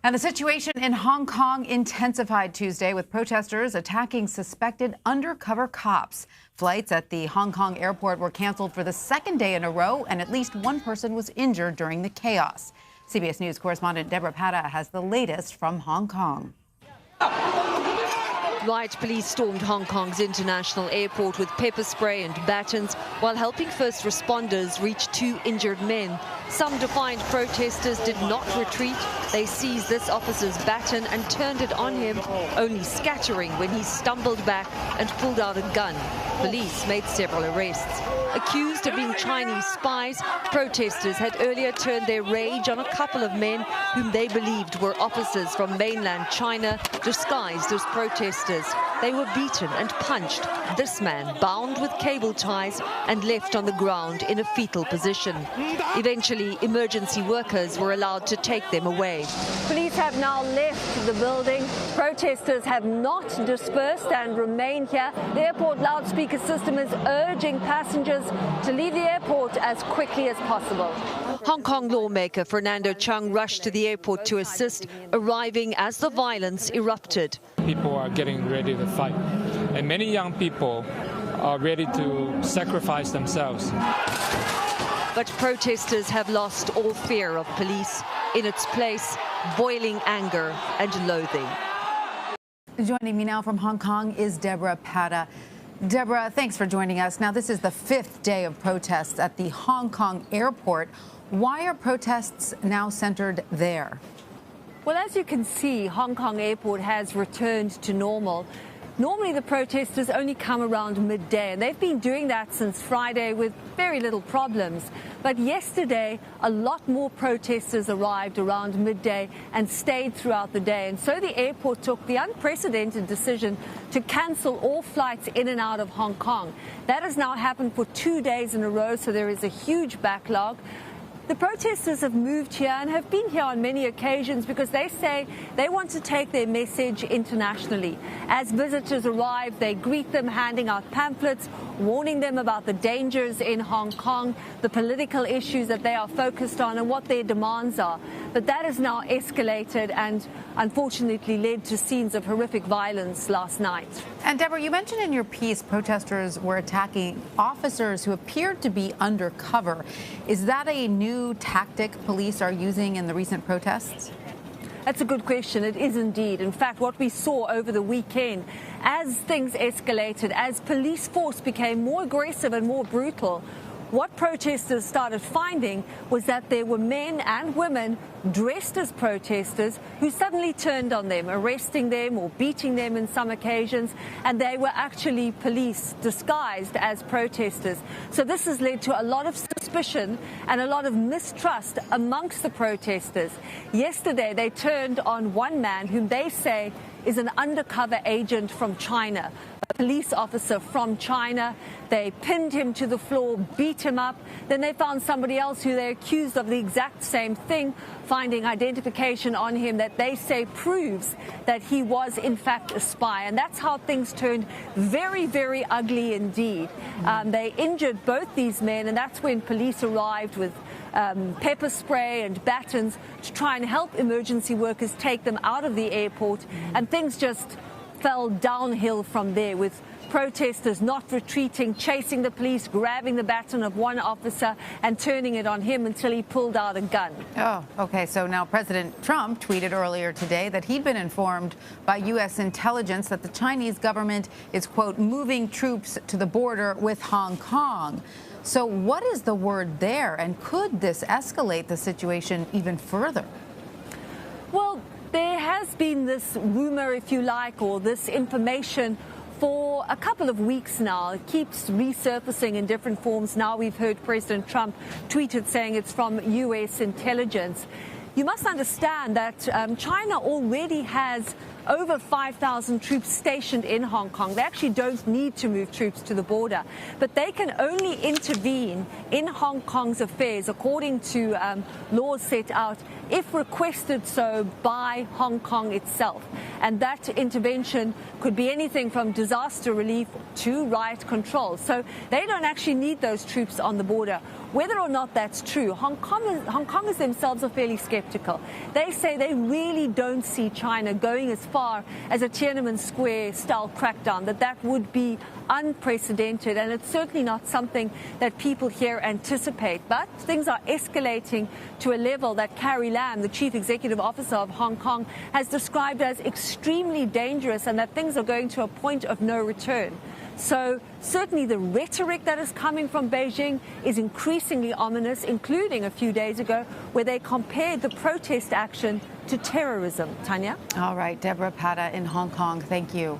And the situation in Hong Kong intensified Tuesday with protesters attacking suspected undercover cops. Flights at the Hong Kong airport were canceled for the second day in a row, and at least one person was injured during the chaos. CBS News correspondent Debora Patta has the latest from Hong Kong. Riot police stormed Hong Kong's international airport with pepper spray and batons while helping first responders reach two injured men. Some defiant protesters did not retreat. They seized this officer's baton and turned it on him, only scattering when he stumbled back and pulled out a gun. Police made several arrests. Accused of being Chinese spies, protesters had earlier turned their rage on a couple of men whom they believed were officers from mainland China disguised as protesters. They were beaten and punched, this man bound with cable ties and left on the ground in a fetal position. Eventually, emergency workers were allowed to take them away. Police have now left the building. Protesters have not dispersed and remain here. The airport loudspeaker system is urging passengers to leave the airport as quickly as possible. Hong Kong lawmaker Fernando Chung rushed to the airport to assist, arriving as the violence erupted. People are getting ready to fight, and many young people are ready to sacrifice themselves. But protesters have lost all fear of police. In its place, boiling anger and loathing. Joining me now from Hong Kong is Debora Patta. Debora, thanks for joining us. Now, this is the fifth day of protests at the Hong Kong airport. Why are protests now centered there? Well, as you can see, Hong Kong airport has returned to normal. Normally, the protesters only come around midday, and they've been doing that since Friday with very little problems. But yesterday, a lot more protesters arrived around midday and stayed throughout the day. And so the airport took the unprecedented decision to cancel all flights in and out of Hong Kong. That has now happened for 2 days in a row, so there is a huge backlog. The protesters have moved here and have been here on many occasions because they say they want to take their message internationally. As visitors arrive, they greet them, handing out pamphlets, warning them about the dangers in Hong Kong, the political issues that they are focused on and what their demands are. But that has now escalated and unfortunately led to scenes of horrific violence last night. And Debora, you mentioned in your piece protesters were attacking officers who appeared to be undercover. Is that a new tactic police are using in the recent protests? That's a good question. It is indeed. In fact, what we saw over the weekend, as things escalated, as police force became more aggressive and more brutal, what protesters started finding was that there were men and women dressed as protesters who suddenly turned on them, arresting them or beating them in some occasions, and they were actually police disguised as protesters. So this has led to a lot of suspicion and a lot of mistrust amongst the protesters. Yesterday, they turned on one man whom they say is an undercover agent from China, a police officer from China. They pinned him to the floor, beat him up. Then they found somebody else who they accused of the exact same thing, finding identification on him that they say proves that he was in fact a spy. And that's how things turned very, very ugly indeed. They injured both these men, and that's when police arrived with pepper spray and batons to try and help emergency workers take them out of the airport. And things just fell downhill from there, with protesters not retreating, chasing the police, grabbing the baton of one officer and turning it on him until he pulled out a gun. Oh, okay. So now President Trump tweeted earlier today that he'd been informed by U.S. intelligence that the Chinese government is, quote, moving troops to the border with Hong Kong. So what is the word there, and could this escalate the situation even further? Well, there has been this rumor, if you like, or this information for a couple of weeks now. It keeps resurfacing in different forms. Now we've heard President Trump tweeted saying it's from U.S. intelligence. You must understand that China already has over 5,000 troops stationed in Hong Kong. They actually don't need to move troops to the border, but they can only intervene in Hong Kong's affairs according to laws set out if requested so by Hong Kong itself. And that intervention could be anything from disaster relief to riot control. So they don't actually need those troops on the border. Whether or not that's true, Hong Kongers themselves are fairly skeptical. They say they really don't see China going as far as a Tiananmen Square-style crackdown, that would be unprecedented, and it's certainly not something that people here anticipate. But things are escalating to a level that Carrie Lam, the chief executive officer of Hong Kong, has described as extremely dangerous, and that things are going to a point of no return. So certainly the rhetoric that is coming from Beijing is increasingly ominous, including a few days ago where they compared the protest action to terrorism. Tanya? All right, Debora Patta in Hong Kong, thank you.